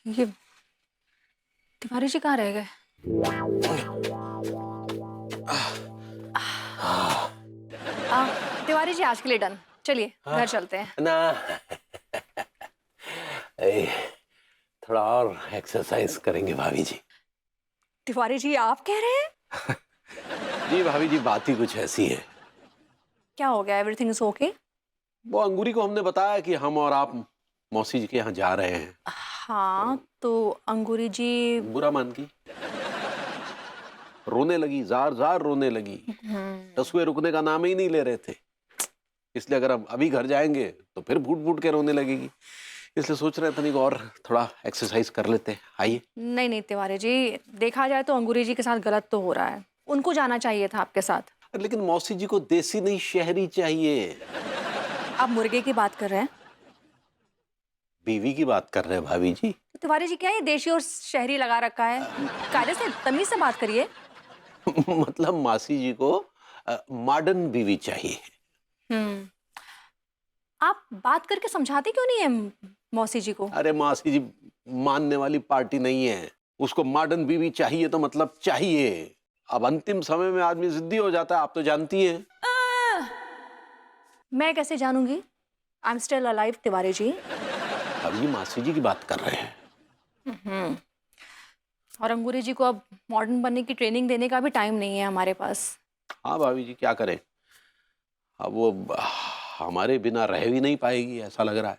ये तिवारी जी कहाँ रह गए? तिवारी जी आज के लिए डन। चलिए घर चलते हैं। ना ए, थोड़ा और एक्सरसाइज करेंगे भाभी जी। तिवारी जी आप कह रहे हैं? जी भाभी जी, बात ही कुछ ऐसी है। क्या हो गया? Everything is okay? वो अंगूरी को हमने बताया कि हम और आप मौसी जी के यहाँ जा रहे हैं। हाँ तो अंगूरी जी। बुरा मान की रोने लगी, जार जार रोने लगी। टसुए रुकने का नाम ही नहीं ले रहे थे। इसलिए अगर हम अभी घर जाएंगे तो फिर फूट फूट के रोने लगेगी। इसलिए सोच रहे थे नहीं और थोड़ा एक्सरसाइज कर लेते हैं। आइए। नहीं नहीं तिवारी जी, देखा जाए तो अंगूरी जी के साथ गलत तो हो रहा है। उनको जाना चाहिए था आपके साथ। लेकिन मौसी जी को देसी नहीं शहरी चाहिए। आप मुर्गे की बात कर रहे हैं? बीवी की बात कर रहे हैं भाभी जी। तो तिवारी जी क्या ये देशी और शहरी लगा रखा है? कायदे से तमीज से बात करिए। मतलब मासी जी को मॉडर्न बीवी चाहिए। आप बात करके समझाते क्यों नहीं है मौसी जी को? अरे मासी जी मानने वाली पार्टी नहीं है। उसको मॉडर्न बीवी चाहिए तो मतलब चाहिए। अब अंतिम समय में आदमी जिद्दी हो जाता है, आप तो जानती हैं। मैं कैसे जानूंगी? I am still alive Tiwari ji. अब ये मासी जी की बात कर रहे हैं। और अंगूरी जी को अब मॉडर्न बनने की ट्रेनिंग देने का भी टाइम नहीं है हमारे पास। हाँ भाभी जी, क्या करें। अब वो हमारे बिना रह भी नहीं पाएगी, ऐसा लग रहा है।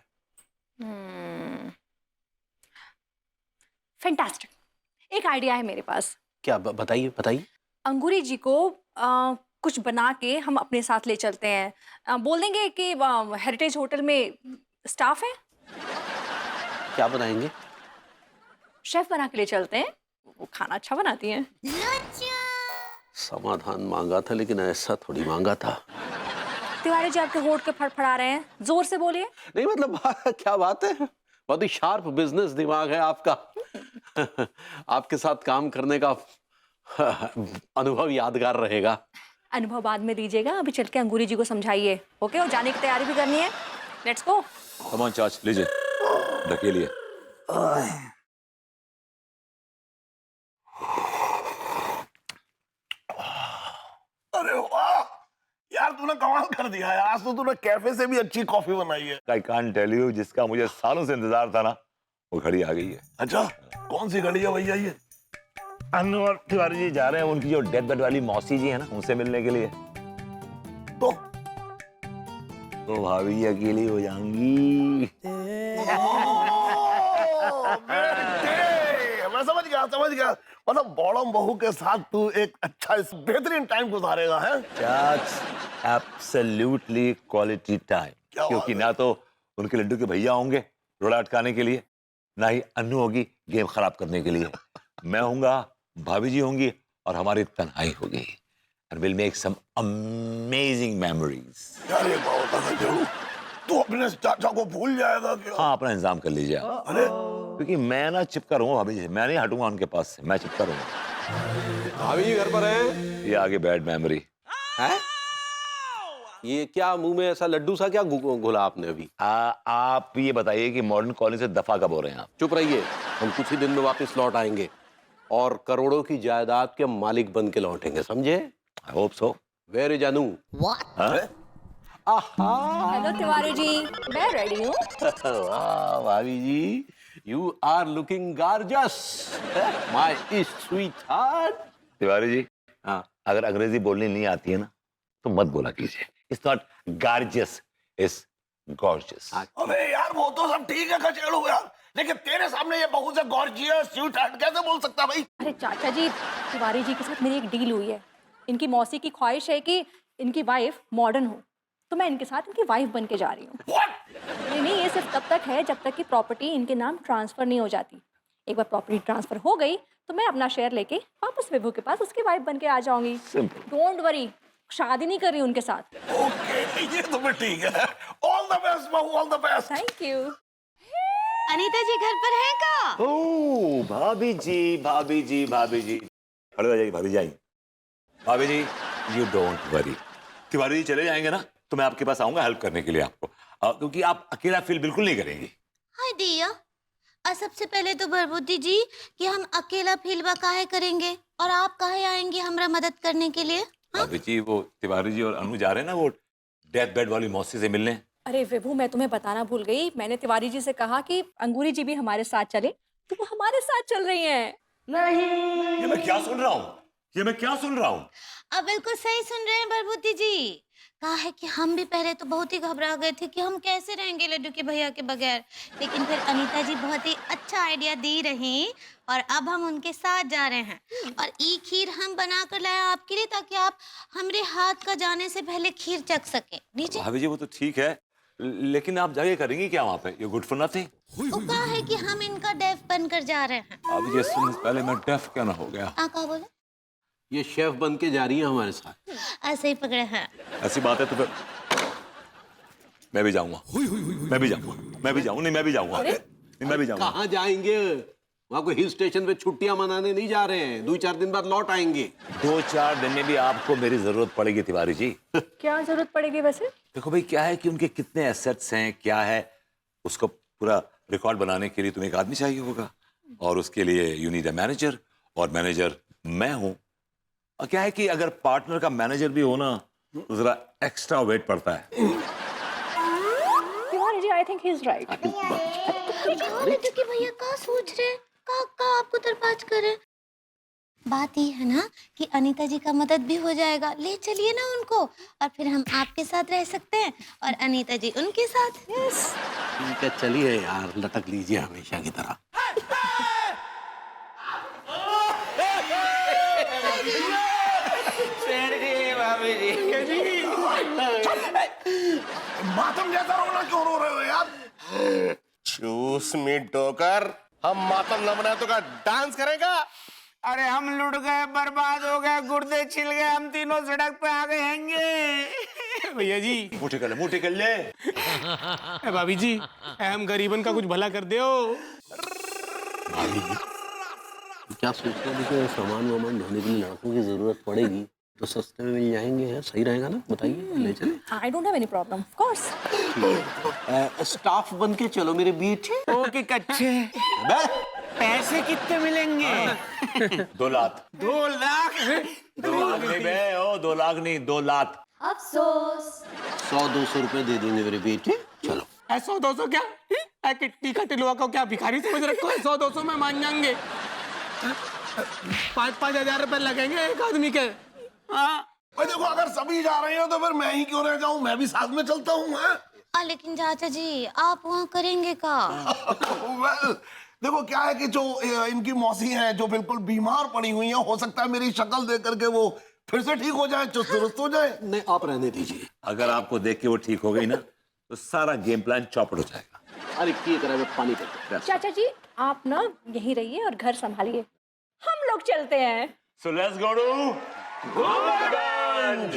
फैंटास्टिक, एक आइडिया है मेरे पास। क्या? बताइए बताइए। अंगूरी जी को कुछ बना के हम अपने साथ ले चलते हैं। बोल देंगे कि हेरिटेज होटल में स्टाफ है। क्या बनाएंगे? शेफ बना के ले चलते हैं, वो खाना अच्छा बनाती हैं। समाधान मांगा था लेकिन ऐसा थोड़ी मांगा था। तिवारी जी आपके होठ के फड़फड़ा रहे हैं, जोर से बोलिए। नहीं मतलब क्या बात है, बहुत ही शार्प बिजनेस दिमाग है आपका। आपके साथ काम करने का अनुभव यादगार रहेगा। अनुभव बाद में दीजिएगा, अभी चल के अंगूरी जी को समझाइए। ओके, और जाने की तैयारी भी करनी है। Let's go. Come on charge, लीजिए ढकेलिए। अरे वाह यार, तूने कमाल कर दिया है। आज तो तूने कैफे से भी अच्छी कॉफी बनाई है। आई कांट टेल यू, जिसका मुझे सालों से इंतजार था ना, वो घड़ी आ गई है। अच्छा, कौन सी घड़ी है भैया ये? अनु और तिवारी जी जा रहे हैं उनकी जो डेथ बेड वाली मौसी जी है ना, उनसे मिलने के लिए। तो भाभी जी अकेली हो जाएंगी। मैं समझ गया। मतलब बॉडम बहू के साथ तू एक अच्छा बेहतरीन टाइम गुजारेगा है। Absolutely quality time. क्योंकि ना तो उनके लड्डू के भैया होंगे रोड़ा अटकाने के लिए, ना ही अन्नू होगी गेम खराब करने के लिए। मैं होऊंगा, भाभी जी होंगी और हमारी तन्हाई होगी। And we'll make some amazing memories. यार ये बात बता जरूर, तू अपने चाचा को भूल जाएगा क्या? हाँ, अपना इंतजाम कर लीजिए। अरे क्योंकि मैं ना चिपका रहूंगा भाभी जी, मैं नहीं हटूंगा उनके पास से, मैं चिपका रहूंगा। भाभी जी घर पर हैं? ये आगे बैड मेमोरी है? ये क्या मुंह में ऐसा लड्डू सा क्या घोला आपने अभी? आप ये बताइए कि मॉडर्न कॉलेज से दफा कब हो रहे हैं आप? चुप रहिए, हम कुछ ही दिन में वापस लौट आएंगे और करोड़ों की जायदाद के मालिक बन के लौटेंगे, समझे? I hope so. Where is Anu? Hello Tiwari ji, मैं रेडी हूँ। वाह भाभी जी, you are looking gorgeous, my sweetheart. Tiwari ji, हाँ, अगर अंग्रेजी बोलनी नहीं आती है ना तो मत बोला कीजिए। It's not gorgeous, it's gorgeous. अबे यार, वो तो सब ठीक है कचेड़ू यार, लेकिन तेरे सामने ये बहू से गॉर्जियस स्वीट हार्ट कैसे बोल सकता भाई? अरे चाचा जी, तिवारी जी के साथ मेरी एक डील हुई है। इनकी मौसी की ख्वाहिश है कि इनकी वाइफ मॉडर्न हो, तो मैं इनके साथ इनकी वाइफ बन के जा रही हूँ। नहीं, ये सिर्फ तब तक है जब तक कि प्रॉपर्टी इनके नाम ट्रांसफर नहीं हो जाती। एक बार प्रॉपर्टी ट्रांसफर हो गई तो मैं अपना शेयर लेके वापस विभू के पास उसकी वाइफ बन के आ जाऊंगी। डोंट वरी, शादी नहीं कर रही उनके साथ। ओके, ये तो मैं ठीक है। ऑल द बेस्ट बहू, all the best. Thank you. Anita ji घर पर हैं का? ओह भाभी जी, भाभी जी, भाभी जी, खड़े हो जाइए भाभी जी। आइए भाभी जी, you don't worry. Tiwari ji चले जाएंगे ना तो मैं आपके पास आऊंगा हेल्प करने के लिए आपको, क्योंकि आप अकेला फील बिल्कुल नहीं करेंगी। हाय दिया, और सबसे पहले तो बरबुद्धी जी कि हम अकेला फिल्वा काहे करेंगे और आप काहे आएंगे हमरा मदद करने के लिए? भाभी जी वो तिवारी जी और अनु जा रहे हैं ना वो डेथ बेड वाली मौसी से मिलने। अरे विभू, मैं तुम्हें बताना भूल गई। मैंने तिवारी जी से कहा कि अंगूरी जी भी हमारे साथ चले, तो वो हमारे साथ चल रही हैं। ये मैं क्या सुन रहा हूँ, ये मैं क्या सुन रहा हूँ? अब बिल्कुल सही सुन रहे हैं बरबुद्धी जी। कहा है कि हम भी पहले तो बहुत ही घबरा गए थे कि हम कैसे रहेंगे लड्डू के भैया के बगैर, लेकिन फिर अनीता जी बहुत ही अच्छा आइडिया दी रही और अब हम उनके साथ जा रहे हैं। और ये खीर हम बना कर लाए आपके लिए ताकि आप हमरे हाथ का जाने से पहले खीर चख सके। लीजिए। भाभी जी वो तो ठीक है, लेकिन आप जाके करेंगी क्या वहाँ पे? ये गुड फॉर नथिंग। वो कहा है कि हम इनका डेफ बनकर जा रहे हैं। भाभी जी इससे पहले मैं डेफ क्या ना हो गया। कहा बोले? ये शेफ बन के जा रही है हमारे साथ। ऐसे ही पकड़े हैं। ऐसी बात है तो फिर मैं भी जाऊंगा, मैं भी जाऊंगा, मैं भी जाऊंगा, नहीं मैं भी जाऊंगा, नहीं मैं भी जाऊंगा। कहाँ जाएंगे? वहाँ कोई हिल स्टेशन पे छुट्टियां मनाने नहीं जा रहे हैं, 2-4 दिन बाद लौट आएंगे। 2-4 दिन में भी आपको मेरी जरूरत पड़ेगी तिवारी जी। क्या जरूरत पड़ेगी वैसे? देखो भाई क्या है कि उनके कितने एसेट्स हैं, क्या है, उसको पूरा रिकॉर्ड बनाने के लिए तुम्हें एक आदमी चाहिए होगा और उसके लिए यू नीड अ मैनेजर, और मैनेजर मैं हूं। और क्या है कि अगर पार्टनर का मैनेजर भी हो ना तो जरा एक्स्ट्रा वेट पड़ता है। Tiwari ji, I think he is right. लड्डू के भैया का सोच रहे हैं? का आपको तरपाच करे? बात ये है ना कि अनीता जी का मदद भी हो जाएगा। ले चलिए ना उनको और फिर हम आपके साथ रह सकते हैं और अनीता जी उनके साथ। यस। ठीक है चलिए यार, लटक लीजिए हमेशा की तरह। मातम जैसा रोना क्यों रो रहे हो यार? चूस में डोकर, हम मातम न मनाए तो क्या डांस करेगा? अरे हम लुट गए, बर्बाद हो गए, गुर्दे छिल गए, हम तीनों सड़क पे आ गए हैंगे। भैया जी मुंह टेक ले। भाभी जी, हम गरीबन का कुछ भला कर दो। क्या सोचते हैं कि सामान वामान धोने के लिए लड़कों की जरूरत पड़ेगी तो सस्ते में मिल जाएंगे, है सही रहेगा ना? बताइए, ले चले। I don't have any problem, of course. Staff बन के चलो मेरे बीच। ओके कच्चे। पैसे कितने मिलेंगे? 2 लाख। 2 लाख? 2 लाख नहीं बे, ओ 2 लाख नहीं, 2 लाख। 100-200 रुपए दे देंगे मेरे बेटे, चलो। 100-200 क्या? किट्टी का टिलवा को क्या भिखारी समझ रखो है? 100-200 में मान जाएंगे। 5-5 हजार रुपए लगेंगे एक आदमी के। हाँ देखो अगर सभी जा रहे हो तो फिर मैं ही क्यों रह जाऊं? मैं भी साथ में चलता हूँ। लेकिन चाचा जी आप वहाँ करेंगे का? well, देखो क्या है कि जो इनकी मौसी हैं जो बिल्कुल बीमार पड़ी हुई हैं, हो सकता है मेरी शक्ल देख करके वो फिर से ठीक हो जाए, चुस्त दुरुस्त हो जाए। नहीं आप रहने दीजिए। अगर आपको देख के वो ठीक हो गई ना तो सारा गेम प्लान चौपट हो जाएगा। अरे की तरह में पानी पीते। चाचा जी आप ना यहीं रहिए और घर संभालिए, हम लोग चलते हैं। So let's go to Gopalganj.